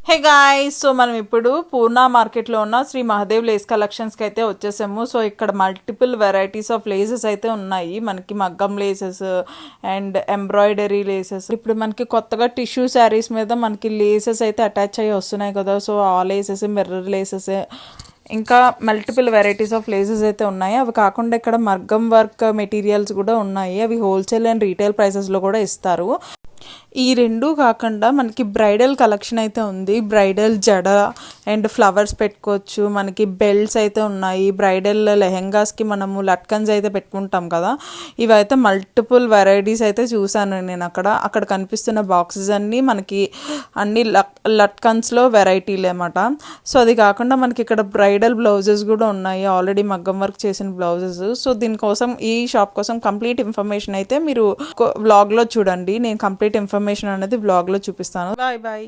Hey guys, so మనం ఇప్పుడు పూర్ణ మార్కెట్లో ఉన్న శ్రీ మహాదేవ్ లేస్ కలెక్షన్స్కి అయితే వచ్చేసాము. సో ఇక్కడ మల్టిపుల్ వెరైటీస్ ఆఫ్ లేసెస్ అయితే ఉన్నాయి. మనకి మగ్గం లేసెస్ అండ్ ఎంబ్రాయిడరీ లేసెస్. ఇప్పుడు మనకి కొత్తగా టిష్యూ శారీస్ మీద మనకి లేసెస్ అయితే అటాచ్ అయ్యి వస్తున్నాయి కదా. సో ఆ లేసెస్, మిర్రర్ లేసెస్, ఇంకా మల్టిపుల్ వెరైటీస్ ఆఫ్ లేసెస్ అయితే ఉన్నాయి. అవి కాకుండా ఇక్కడ మగ్గం వర్క్ మెటీరియల్స్ కూడా ఉన్నాయి. అవి హోల్సేల్ అండ్ రీటైల్ ప్రైసెస్లో కూడా ఇస్తారు. ఈ రెండు కాకుండా మనకి బ్రైడల్ కలెక్షన్ అయితే ఉంది. బ్రైడల్ జడ అండ్ ఫ్లవర్స్ పెట్టుకోవచ్చు. మనకి బెల్ట్స్ అయితే ఉన్నాయి. బ్రైడల్ లెహెంగాస్కి మనము లట్కన్స్ అయితే పెట్టుకుంటాం కదా. ఇవైతే మల్టిపుల్ వెరైటీస్ అయితే చూసాను నేను. అక్కడ కనిపిస్తున్న బాక్సెస్ అన్నీ మనకి అన్ని లట్కన్స్లో వెరైటీలు అన్నమాట. సో అది కాకుండా మనకి ఇక్కడ బ్రైడల్ బ్లౌజెస్ కూడా ఉన్నాయి, ఆల్రెడీ మగ్గం వర్క్ చేసిన బ్లౌజెస్. సో దీనికోసం, ఈ షాప్ కోసం కంప్లీట్ ఇన్ఫర్మేషన్ అయితే మీరు వ్లాగ్లో చూడండి. నేను కంప్లీట్ ఇన్ఫర్మేషన్ అనేది వ్లాగ్లో చూపిస్తాను. Bye bye.